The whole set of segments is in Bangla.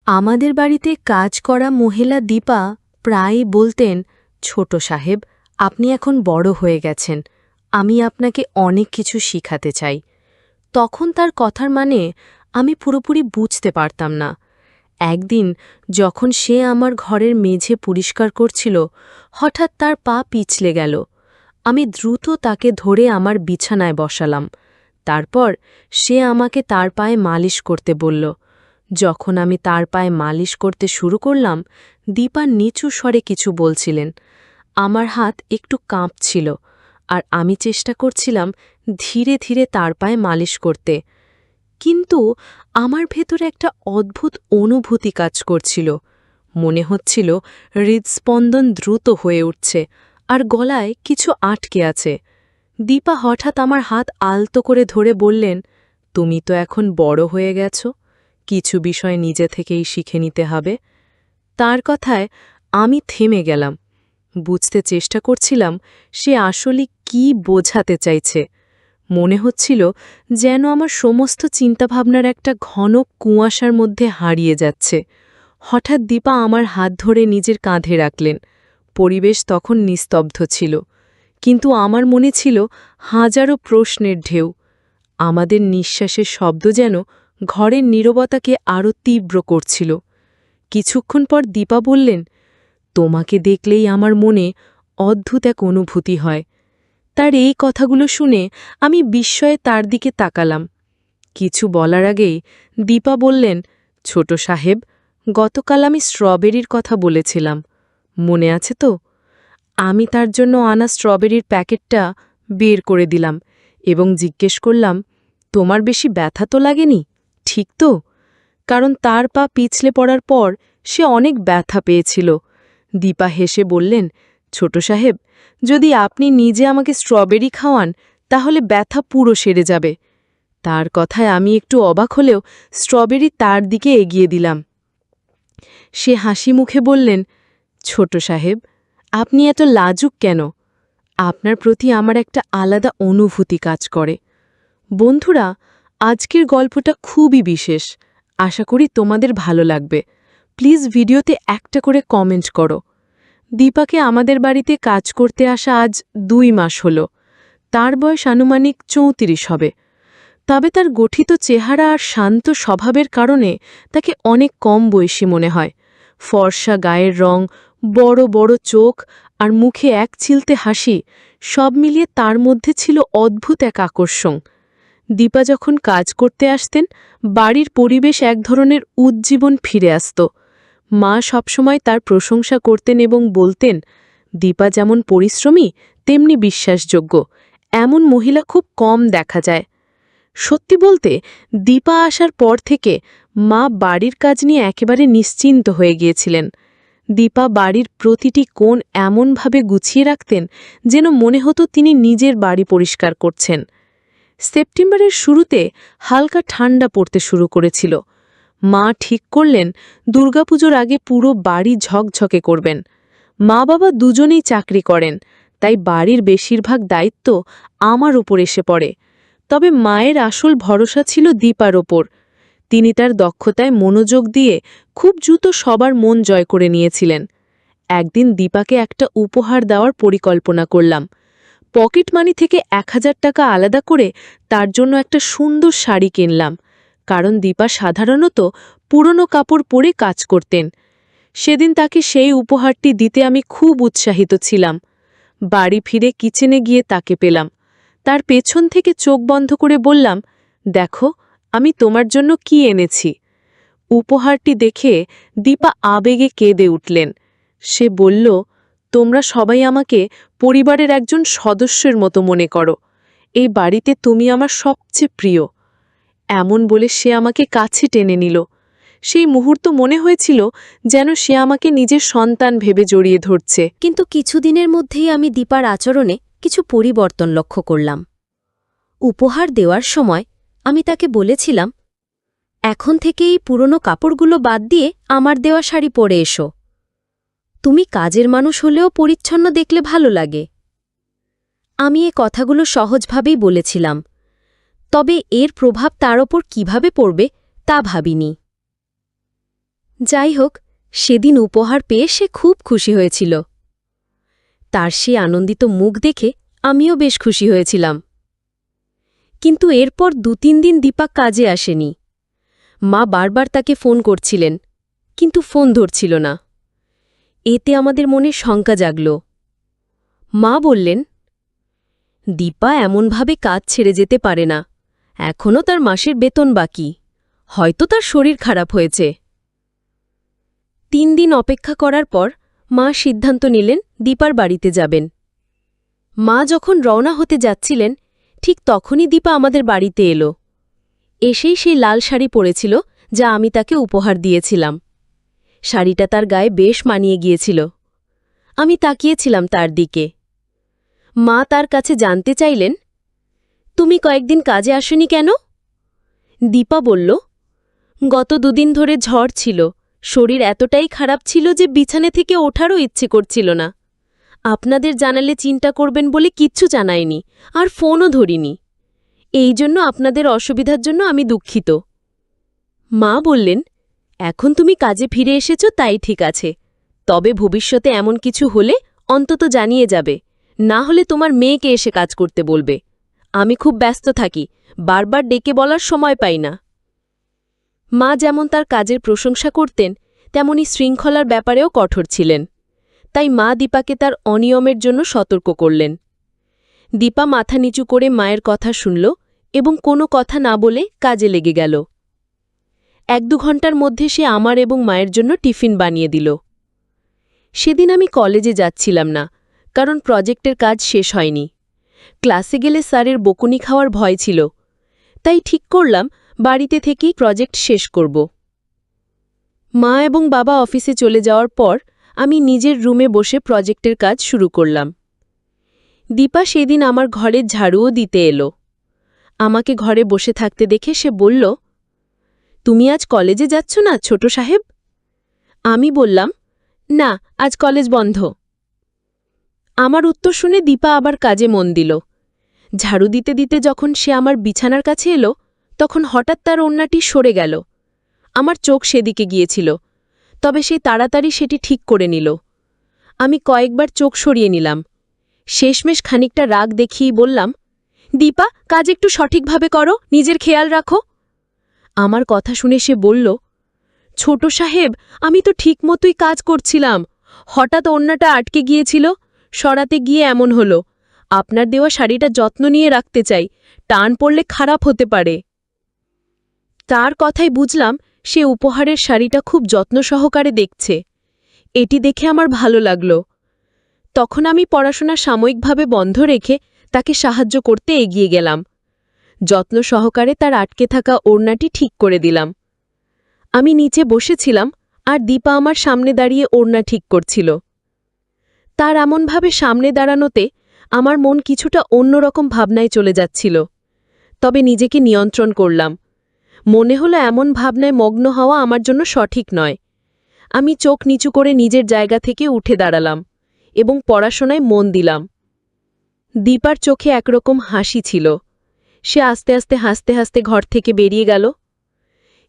আমাদের বাড়িতে কাজ করা মহিলা দীপা প্রায়ই বলতেন, ছোট সাহেব, আপনি এখন বড় হয়ে গেছেন, আমি আপনাকে অনেক কিছু শিখাতে চাই। তখন তার কথার মানে আমি পুরোপুরি বুঝতে পারতাম না। একদিন যখন সে আমার ঘরের মেঝে পরিষ্কার করছিল, হঠাৎ তার পা পিছলে গেল। আমি দ্রুত তাকে ধরে আমার বিছানায় বসালাম। তারপর সে আমাকে তার পায়ে মালিশ করতে বলল। যখন আমি তার পায়ে মালিশ করতে শুরু করলাম, দীপা নিচু স্বরে কিছু বলছিলেন। আমার হাত একটু কাঁপছিল, আর আমি চেষ্টা করছিলাম ধীরে ধীরে তার পায়ে মালিশ করতে। কিন্তু আমার ভেতরে একটা অদ্ভুত অনুভূতি কাজ করছিল। মনে হচ্ছিল হৃদস্পন্দন দ্রুত হয়ে উঠছে, আর গলায় কিছু আটকে আছে। দীপা হঠাৎ আমার হাত আলতো করে ধরে বললেন, তুমি তো এখন বড় হয়ে গেছ, কিছু বিষয় নিজে থেকেই শিখে নিতে হবে। তার কথায় আমি থেমে গেলাম। বুঝতে চেষ্টা করছিলাম সে আসলে কি বোঝাতে চাইছে। মনে হচ্ছিল যেন আমার সমস্ত চিন্তাভাবনার একটা ঘন কুয়াশার মধ্যে হারিয়ে যাচ্ছে। হঠাৎ দীপা আমার হাত ধরে নিজের কাঁধে রাখলেন। পরিবেশ তখন নিস্তব্ধ ছিল, কিন্তু আমার মনে ছিল হাজারো প্রশ্নের ঢেউ। আমাদের নিঃশ্বাসের শব্দ যেন ঘরের নীরবতাকে আরও তীব্র করছিল। কিছুক্ষণ পর দীপা বললেন, তোমাকে দেখলেই আমার মনে অদ্ভুত এক অনুভূতি হয়। তার এই কথাগুলো শুনে আমি বিস্ময়ে তার দিকে তাকালাম। কিছু বলার আগেই দীপা বললেন, ছোট সাহেব, গতকাল আমি স্ট্রবেরির কথা বলেছিলাম, মনে আছে তো? আমি তার জন্য আনা স্ট্রবেরির প্যাকেটটা বের করে দিলাম এবং জিজ্ঞেস করলাম, তোমার বেশি ব্যথা তো লাগেনি, ঠিক তো? কারণ তার পা পিছলে পড়ার পর সে অনেক ব্যথা পেয়েছিল। দীপা হেসে বললেন, ছোট সাহেব, যদি আপনি নিজে আমাকে স্ট্রবেরি খাওয়ান তাহলে ব্যথা পুরো সেরে যাবে। তার কথায় আমি একটু অবাক হলেও স্ট্রবেরি তার দিকে এগিয়ে দিলাম। সে হাসি মুখে বললেন, ছোট সাহেব, আপনি এত লাজুক কেন? আপনার প্রতি আমার একটা আলাদা অনুভূতি কাজ করে। বন্ধুরা, আজকের গল্পটা খুবই বিশেষ। আশা করি তোমাদের ভালো লাগবে। প্লিজ ভিডিওতে একটা করে কমেন্ট করো। দীপাকে আমাদের বাড়িতে কাজ করতে আসা আজ 2 মাস হল। তার বয়স আনুমানিক 34 হবে। তবে তার গঠিত চেহারা আর শান্ত স্বভাবের কারণে তাকে অনেক কম বয়সী মনে হয়। ফর্সা গায়ের রং, বড় বড় চোখ আর মুখে এক চিলতে হাসি, সব মিলিয়ে তার মধ্যে ছিল অদ্ভুত এক আকর্ষণ। দীপা যখন কাজ করতে আসতেন, বাড়ির পরিবেশ এক ধরনের উজ্জীবন ফিরে আসত। মা সবসময় তার প্রশংসা করতেন এবং বলতেন, দীপা যেমন পরিশ্রমী তেমনি বিশ্বাসযোগ্য, এমন মহিলা খুব কম দেখা যায়। সত্যি বলতে, দীপা আসার পর থেকে মা বাড়ির কাজ নিয়ে একেবারে নিশ্চিন্ত হয়ে গিয়েছিলেন। দীপা বাড়ির প্রতিটি কোণ এমনভাবে গুছিয়ে রাখতেন যেন মনে হতো তিনি নিজের বাড়ি পরিষ্কার করছেন। সেপ্টেম্বরের শুরুতে হালকা ঠান্ডা পড়তে শুরু করেছিল। মা ঠিক করলেন দুর্গাপুজোর আগে পুরো বাড়ি ঝকঝকে করবেন। মা বাবা দুজনেই চাকরি করেন, তাই বাড়ির বেশিরভাগ দায়িত্ব আমার ওপর এসে পড়ে। তবে মায়ের আসল ভরসা ছিল দীপার ওপর। তিনি তার দক্ষতায় মনোযোগ দিয়ে খুব দ্রুত সবার মন জয় করে নিয়েছিলেন। একদিন দীপাকে একটা উপহার দেওয়ার পরিকল্পনা করলাম। পকেট মানি থেকে 1000 টাকা আলাদা করে তার জন্য একটা সুন্দর শাড়ি কিনলাম, কারণ দীপা সাধারণত পুরনো কাপড় পরে কাজ করতেন। সেদিন তাকে সেই উপহারটি দিতে আমি খুব উৎসাহিত ছিলাম। বাড়ি ফিরে কিচেনে গিয়ে তাকে পেলাম। তার পেছন থেকে চোখ বন্ধ করে বললাম, দেখো আমি তোমার জন্য কি এনেছি। উপহারটি দেখে দীপা আবেগে কেঁদে উঠলেন। সে বলল, তোমরা সবাই আমাকে পরিবারের একজন সদস্যের মতো মনে করো। এই বাড়িতে তুমি আমার সবচেয়ে প্রিয়। এমন বলে সে আমাকে কাছে টেনে নিল। সেই মুহূর্ত মনে হয়েছিল যেন সে আমাকে নিজের সন্তান ভেবে জড়িয়ে ধরছে। কিন্তু কিছুদিনের মধ্যেই আমি দীপার আচরণে কিছু পরিবর্তন লক্ষ্য করলাম। উপহার দেওয়ার সময় আমি তাকে বলেছিলাম, এখন থেকে এই পুরনো কাপড়গুলো বাদ দিয়ে আমার দেওয়া শাড়ি পরে এসো। তুমি কাজের মানুষ হলেও পরিচ্ছন্ন দেখলে ভালো লাগে। আমি এ কথাগুলো সহজভাবেই বলেছিলাম, তবে এর প্রভাব তার ওপর কিভাবে পড়বে তা ভাবিনি। যাই হোক, সেদিন উপহার পেয়ে সে খুব খুশি হয়েছিল। তার সে আনন্দিত মুখ দেখে আমিও বেশ খুশি হয়েছিলাম। কিন্তু এরপর ২-৩ দিন দীপা কাজে আসেনি। মা বারবার তাকে ফোন করছিলেন, কিন্তু ফোন ধরছিল না। এতে আমাদের মনে শঙ্কা জাগল। মা বললেন, দীপা এমনভাবে কাজ ছেড়ে যেতে পারে না, এখনও তার মাসের বেতন বাকি, হয়তো তার শরীর খারাপ হয়েছে। ৩ দিন অপেক্ষা করার পর মা সিদ্ধান্ত নিলেন দীপার বাড়িতে যাবেন। মা যখন রওনা হতে যাচ্ছিলেন, ঠিক তখনই দীপা আমাদের বাড়িতে এলো। এসেই সেই লাল শাড়ি পরেছিল যা আমি তাকে উপহার দিয়েছিলাম। শাড়িটা তার গায়ে বেশ মানিয়ে গিয়েছিল। আমি তাকিয়েছিলাম তার দিকে। মা তার কাছে জানতে চাইলেন, তুমি কয়েকদিন কাজে আসনি কেন? দীপা বলল, গত ২ দিন ধরে ঝড় ছিল, শরীর এতটাই খারাপ ছিল যে বিছানা থেকে ওঠারও ইচ্ছে করছিল না। আপনাদের জানালে চিন্তা করবেন বলে কিচ্ছু জানাইনি, আর ফোনও ধরিনি। এই জন্য আপনাদের অসুবিধার জন্য আমি দুঃখিত। মা বললেন, এখন তুমি কাজে ফিরে এসেছ তাই ঠিক আছে, তবে ভবিষ্যতে এমন কিছু হলে অন্তত জানিয়ে যাবে, না হলে তোমার মেয়েকে এসে কাজ করতে বলবে। আমি খুব ব্যস্ত থাকি, বারবার ডেকে বলার সময় পাই না। মা যেমন তার কাজের প্রশংসা করতেন, তেমনি শৃঙ্খলার ব্যাপারেও কঠোর ছিলেন। তাই মা দীপাকে তার অনিয়মের জন্য সতর্ক করলেন। দীপা মাথা নিচু করে মায়ের কথা শুনল এবং কোনো কথা না বলে কাজে লেগে গেল। ১-২ ঘণ্টার মধ্যে সে আমার এবং মায়ের জন্য টিফিন বানিয়ে দিল। সেদিন আমি কলেজে যাচ্ছিলাম না, কারণ প্রজেক্টের কাজ শেষ হয়নি। ক্লাসে গেলে স্যারের বকুনি খাওয়ার ভয় ছিল, তাই ঠিক করলাম বাড়িতে থেকেই প্রজেক্ট শেষ করব। মা এবং বাবা অফিসে চলে যাওয়ার পর আমি নিজের রুমে বসে প্রজেক্টের কাজ শুরু করলাম। দীপা সেদিন আমার ঘরের ঝাড়ুও দিতে এলো। আমাকে ঘরে বসে থাকতে দেখে সে বলল, তুমি আজ কলেজে যাচ্ছ না ছোট সাহেব? আমি বললাম, না, আজ কলেজ বন্ধ। আমার উত্তর শুনে দীপা আবার কাজে মন দিল। ঝাড়ু দিতে দিতে যখন সে আমার বিছানার কাছে এলো, তখন হঠাৎ তার ওড়নাটি সরে গেল। আমার চোখ সেদিকে গিয়েছিল, তবে সে তাড়াতাড়ি সেটি ঠিক করে নিল। আমি কয়েকবার চোখ সরিয়ে নিলাম। শেষমেশ খানিকটা রাগ দেখিয়েই বললাম, দীপা, কাজ একটু সঠিকভাবে করো, নিজের খেয়াল রাখো। আমার কথা শুনে সে বলল, ছোট সাহেব, আমি তো ঠিকমতোই কাজ করছিলাম, হঠাৎ ওড়নাটা আটকে গিয়েছিল, সরাতে গিয়ে এমন হলো। আপনার দেওয়া শাড়িটা যত্ন নিয়ে রাখতে চাই, টান পড়লে খারাপ হতে পারে। তার কথাই বুঝলাম সে উপহারের শাড়িটা খুব যত্ন সহকারে দেখছে। এটি দেখে আমার ভালো লাগল। তখন আমি পড়াশোনা সাময়িকভাবে বন্ধ রেখে তাকে সাহায্য করতে এগিয়ে গেলাম। যত্ন সহকারে তার আটকে থাকা ওড়নাটি ঠিক করে দিলাম। আমি নিচে বসেছিলাম আর দীপা আমার সামনে দাঁড়িয়ে ওড়না ঠিক করছিল। তার এমনভাবে সামনে দাঁড়ানোতে আমার মন কিছুটা অন্যরকম ভাবনায় চলে যাচ্ছিল, তবে নিজেকে নিয়ন্ত্রণ করলাম। মনে হলো এমন ভাবনায় মগ্ন হওয়া আমার জন্য সঠিক নয়। আমি চোখ নিচু করে নিজের জায়গা থেকে উঠে দাঁড়ালাম এবং পড়াশোনায় মন দিলাম। দীপার চোখে একরকম হাসি ছিল। সে আস্তে আস্তে হাসতে হাসতে ঘর থেকে বেরিয়ে গেল।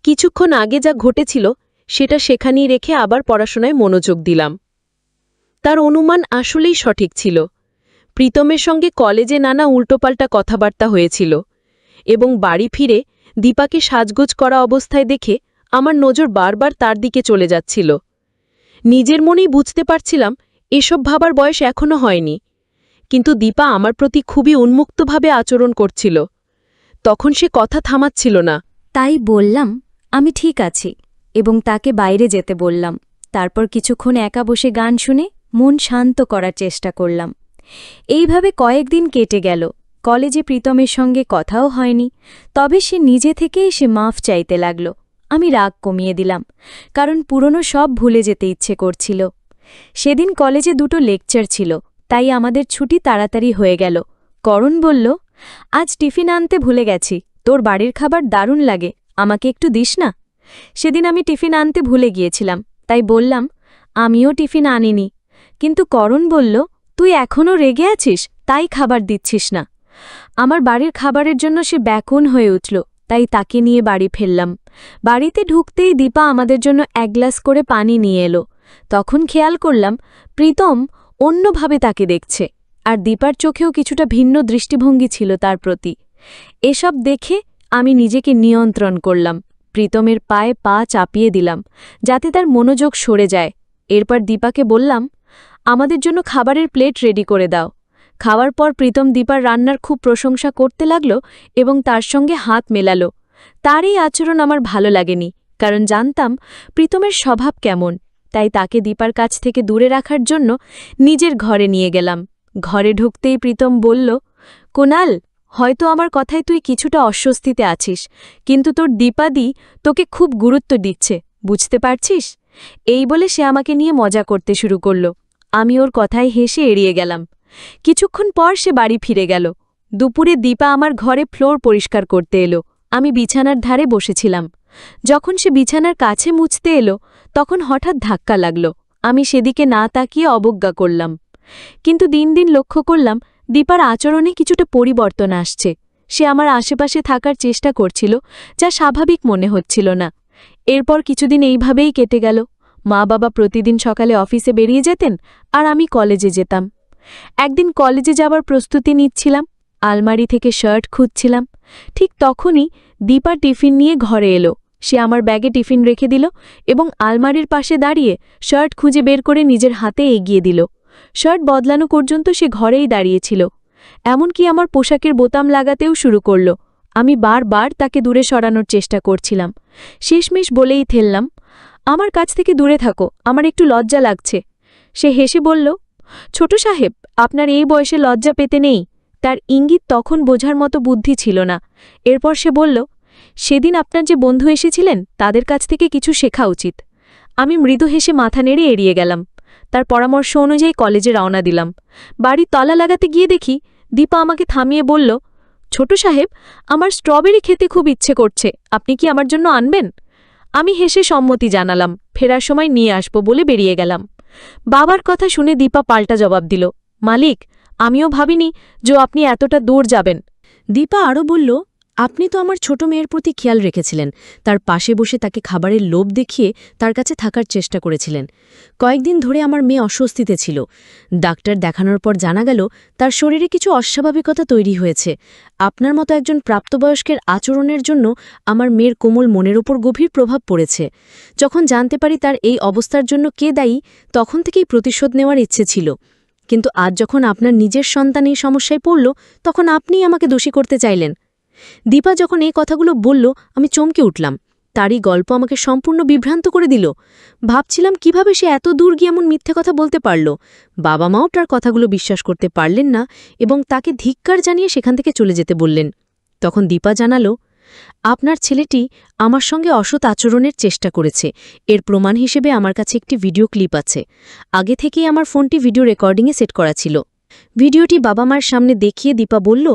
কিছুক্ষণ আগে যা ঘটেছিল সেটা সেখানেই রেখে আবার পড়াশোনায় মনোযোগ দিলাম। তার অনুমান আসলেই সঠিক ছিল। প্রীতমের সঙ্গে কলেজে নানা উল্টোপাল্টা কথাবার্তা হয়েছিল এবং বাড়ি ফিরে দীপাকে সাজগোজ করা অবস্থায় দেখে আমার নজর বারবার তার দিকে চলে যাচ্ছিল। নিজের মনেই বুঝতে পারছিলাম এসব ভাবার বয়স এখনো হয়নি, কিন্তু দীপা আমার প্রতি খুবই উন্মুক্তভাবে আচরণ করছিল। তখন সে কথা থামাচ্ছিল না। তাই বললাম, আমি ঠিক আছি, এবং তাকে বাইরে যেতে বললাম। তারপর কিছুক্ষণ একা বসে গান শুনে মন শান্ত করার চেষ্টা করলাম। এইভাবে কয়েকদিন কেটে গেল। কলেজে প্রীতমের সঙ্গে কথাও হয়নি, তবে সে নিজে থেকে এসে মাফ চাইতে লাগল। আমি রাগ কমিয়ে দিলাম, কারণ পুরনো সব ভুলে যেতে ইচ্ছে করছিল। সেদিন কলেজে 2টো লেকচার ছিল, তাই আমাদের ছুটি তাড়াতাড়ি হয়ে গেল। করণ বলল, আজ টিফিন আনতে ভুলে গেছি, তোর বাড়ির খাবার দারুণ লাগে, আমাকে একটু দিস না? সেদিন আমি টিফিন আনতে ভুলে গিয়েছিলাম, তাই বললাম, আমিও টিফিন আনিনি। কিন্তু করণ বলল, তুই এখনও রেগে আছিস, তাই খাবার দিচ্ছিস না। আমার বাড়ির খাবারের জন্য সে ব্যাকুল হয়ে উঠল, তাই তাকে নিয়ে বাড়ি ফেললাম। বাড়িতে ঢুকতেই দীপা আমাদের জন্য এক গ্লাস করে পানি নিয়ে এলো। তখন খেয়াল করলাম প্রীতম অন্যভাবে তাকে দেখছে, আর দীপার চোখেও কিছুটা ভিন্ন দৃষ্টিভঙ্গি ছিল তার প্রতি। এসব দেখে আমি নিজেকে নিয়ন্ত্রণ করলাম, প্রীতমের পায়ে পা চাপিয়ে দিলাম যাতে তার মনোযোগ সরে যায়। এরপর দীপাকে বললাম, আমাদের জন্য খাবারের প্লেট রেডি করে দাও। খাওয়ার পর প্রীতম দীপার রান্নার খুব প্রশংসা করতে লাগল এবং তার সঙ্গে হাত মেলালো। তার এই আচরণ আমার ভালো লাগেনি, কারণ জানতাম প্রীতমের স্বভাব কেমন। তাই তাকে দীপার কাছ থেকে দূরে রাখার জন্য নিজের ঘরে নিয়ে গেলাম। ঘরে ঢুকতেই প্রীতম বলল, কুনাল, হয়তো আমার কথায় তুই কিছুটা অস্বস্তিতে আছিস, কিন্তু তোর দীপাদি তোকে খুব গুরুত্ব দিচ্ছে, বুঝতে পারছিস? এই বলে সে আমাকে নিয়ে মজা করতে শুরু করল। আমি ওর কথায় হেসে এড়িয়ে গেলাম। কিছুক্ষণ পর সে বাড়ি ফিরে গেল। দুপুরে দীপা আমার ঘরে ফ্লোর পরিষ্কার করতে এলো। আমি বিছানার ধারে বসেছিলাম। যখন সে বিছানার কাছে মুছতে এলো, তখন হঠাৎ ধাক্কা লাগল। আমি সেদিকে না তাকিয়ে অবজ্ঞা করলাম। কিন্তু দিন দিন লক্ষ্য করলাম দীপার আচরণে কিছুটা পরিবর্তন আসছে। সে আমার আশেপাশে থাকার চেষ্টা করছিল, যা স্বাভাবিক মনে হচ্ছিল না। এরপর কিছুদিন এইভাবেই কেটে গেল। মা বাবা প্রতিদিন সকালে অফিসে বেরিয়ে যেতেন, আর আমি কলেজে যেতাম। একদিন কলেজে যাবার প্রস্তুতি নিচ্ছিলাম, আলমারি থেকে শার্ট খুঁজছিলাম। ঠিক তখনই দীপা টিফিন নিয়ে ঘরে এলো। সে আমার ব্যাগে টিফিন রেখে দিল এবং আলমারির পাশে দাঁড়িয়ে শার্ট খুঁজে বের করে নিজের হাতে এগিয়ে দিল। শার্ট বদলানো পর্যন্ত সে ঘরেই দাঁড়িয়েছিল, এমনকি আমার পোশাকের বোতাম লাগাতেও শুরু করল। আমি বারবার তাকে দূরে সরানোর চেষ্টা করছিলাম। শেষমেশ বলেই ফেললাম, আমার কাছ থেকে দূরে থাকো, আমার একটু লজ্জা লাগছে। সে হেসে বলল, ছোট সাহেব, আপনার এই বয়সে লজ্জা পেতে নেই। তার ইঙ্গিত তখন বোঝার মতো বুদ্ধি ছিল না। এরপর সে বলল, সেদিন আপনার যে বন্ধু এসেছিলেন তাদের কাছ থেকে কিছু শেখা উচিত। আমি মৃদু হেসে মাথা নেড়ে এড়িয়ে গেলাম। তার পরামর্শ অনুযায়ী কলেজে রওনা দিলাম। বাড়ির তলা লাগাতে গিয়ে দেখি দীপা আমাকে থামিয়ে বলল, ছোট সাহেব, আমার স্ট্রবেরি খেতে খুব ইচ্ছে করছে, আপনি কি আমার জন্য আনবেন? আমি হেসে সম্মতি জানালাম। ফেরার সময় নিয়ে আসব বলে বেরিয়ে গেলাম। বাবার কথা শুনে দীপা পাল্টা জবাব দিল, মালিক, আমিও ভাবিনি যে আপনি এতটা দূর যাবেন। দীপা আরও বলল, আপনি তো আমার ছোট মেয়ের প্রতি খেয়াল রেখেছিলেন, তার পাশে বসে তাকে খাবারের লোভ দেখিয়ে তার কাছে থাকার চেষ্টা করেছিলেন। কয়েকদিন ধরে আমার মেয়ে অস্বস্তিতে ছিল। ডাক্তার দেখানোর পর জানা গেল তার শরীরে কিছু অস্বাভাবিকতা তৈরি হয়েছে। আপনার মতো একজন প্রাপ্তবয়স্কের আচরণের জন্য আমার মেয়ের কোমল মনের ওপর গভীর প্রভাব পড়েছে। যখন জানতে পারি তার এই অবস্থার জন্য কে দায়ী, তখন থেকেই প্রতিশোধ নেওয়ার ইচ্ছে ছিল। কিন্তু আজ যখন আপনার নিজের সন্তান এই সমস্যায় পড়ল, তখন আপনিই আমাকে দোষী করতে চাইলেন। দীপা যখন এই কথাগুলো বলল, আমি চমকে উঠলাম। তারই গল্প আমাকে সম্পূর্ণ বিভ্রান্ত করে দিল। ভাবছিলাম কিভাবে সে এত দূর গিয়ে এমন মিথ্যে কথা বলতে পারল। বাবা মাও তার কথাগুলো বিশ্বাস করতে পারলেন না এবং তাকে ধিক্কার জানিয়ে সেখান থেকে চলে যেতে বললেন। তখন দীপা জানালো, আপনার ছেলেটি আমার সঙ্গে অসৎ আচরণের চেষ্টা করেছে। এর প্রমাণ হিসেবে আমার কাছে একটি ভিডিও ক্লিপ আছে। আগে থেকেই আমার ফোনটি ভিডিও রেকর্ডিংয়ে সেট করা ছিল। ভিডিওটি বাবা মার সামনে দেখিয়ে দীপা বলল,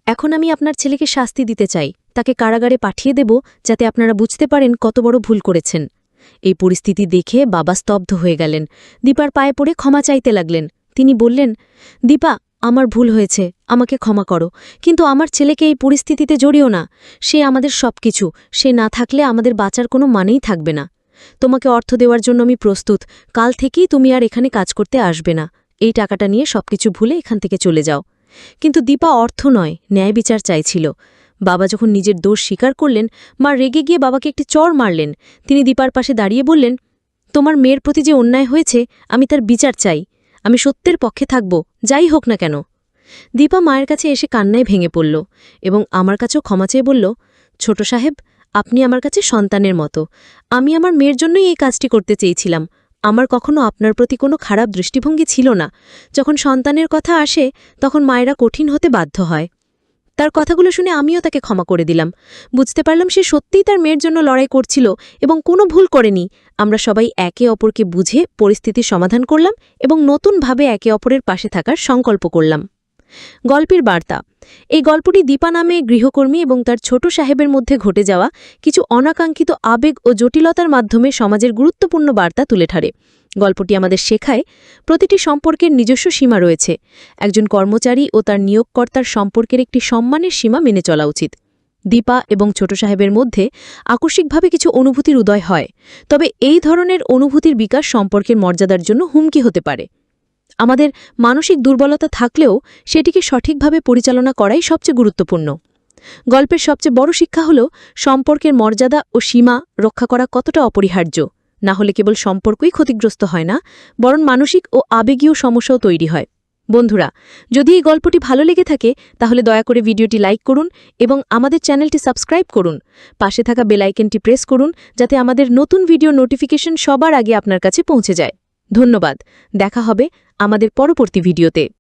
এখন আমি আপনার ছেলেকে শাস্তি দিতে চাই, তাকে কারাগারে পাঠিয়ে দেব, যাতে আপনারা বুঝতে পারেন কত বড় ভুল করেছেন। এই পরিস্থিতি দেখে বাবা স্তব্ধ হয়ে গেলেন। দীপার পায়ে পড়ে ক্ষমা চাইতে লাগলেন। তিনি বললেন, দীপা, আমার ভুল হয়েছে, আমাকে ক্ষমা করো, কিন্তু আমার ছেলেকে এই পরিস্থিতিতে জড়িও না। সে আমাদের সবকিছু, সে না থাকলে আমাদের বাঁচার কোনো মানেই থাকবে না। তোমাকে অর্থ দেওয়ার জন্য আমি প্রস্তুত, কাল থেকেই তুমি আর এখানে কাজ করতে আসবে না। এই টাকাটা নিয়ে সবকিছু ভুলে এখান থেকে চলে যাও। কিন্তু দীপা অর্থ নয়, ন্যায় বিচার চাইছিল। বাবা যখন নিজের দোষ স্বীকার করলেন, মা রেগে গিয়ে বাবাকে একটি চড় মারলেন। তিনি দীপার পাশে দাঁড়িয়ে বললেন, তোমার মেয়ের প্রতি যে অন্যায় হয়েছে, আমি তার বিচার চাই। আমি সত্যের পক্ষে থাকব, যাই হোক না কেন। দীপা মায়ের কাছে এসে কান্নায় ভেঙে পড়ল এবং আমার কাছেও ক্ষমা চেয়ে বলল, ছোট সাহেব, আপনি আমার কাছে সন্তানের মতো। আমি আমার মেয়ের জন্যই এই কাজটি করতে চেয়েছিলাম। আমার কখনো আপনার প্রতি কোনো খারাপ দৃষ্টিভঙ্গি ছিল না। যখন সন্তানের কথা আসে, তখন মায়েরা কঠিন হতে বাধ্য হয়। তার কথাগুলো শুনে আমিও তাকে ক্ষমা করে দিলাম। বুঝতে পারলাম সে সত্যিই তার মেয়ের জন্য লড়াই করছিল এবং কোনো ভুল করেনি। আমরা সবাই একে অপরকে বুঝে পরিস্থিতির সমাধান করলাম এবং নতুনভাবে একে অপরের পাশে থাকার সংকল্প করলাম। গল্পের বার্তা, এই গল্পটি দীপা নামে গৃহকর্মী এবং তার ছোট সাহেবের মধ্যে ঘটে যাওয়া কিছু অনাকাঙ্ক্ষিত আবেগ ও জটিলতার মাধ্যমে সমাজের গুরুত্বপূর্ণ বার্তা তুলে ধরে। গল্পটি আমাদের শেখায়, প্রতিটি সম্পর্কের নিজস্ব সীমা রয়েছে। একজন কর্মচারী ও তার নিয়োগকর্তার সম্পর্কের একটি সম্মানের সীমা মেনে চলা উচিত। দীপা এবং ছোট সাহেবের মধ্যে আকস্মিকভাবে কিছু অনুভূতির উদয় হয়, তবে এই ধরনের অনুভূতির বিকাশ সম্পর্কের মর্যাদার জন্য হুমকি হতে পারে। আমাদের মানসিক দুর্বলতা থাকলেও সেটিকে সঠিকভাবে পরিচালনা করাই সবচেয়ে গুরুত্বপূর্ণ। গল্পের সবচেয়ে বড় শিক্ষা হল সম্পর্কের মর্যাদা ও সীমা রক্ষা করা কতটা অপরিহার্য। না হলে কেবল সম্পর্কই ক্ষতিগ্রস্ত হয় না, বরং মানসিক ও আবেগীয় সমস্যাও তৈরি হয়। বন্ধুরা, যদি এই গল্পটি ভালো লেগে থাকে তাহলে দয়া করে ভিডিওটি লাইক করুন এবং আমাদের চ্যানেলটি সাবস্ক্রাইব করুন। পাশে থাকা বেল আইকনটি প্রেস করুন যাতে আমাদের নতুন ভিডিও নোটিফিকেশন সবার আগে আপনার কাছে পৌঁছে যায়। ধন্যবাদ। দেখা হবে আমাদের পরবর্তী ভিডিওতে।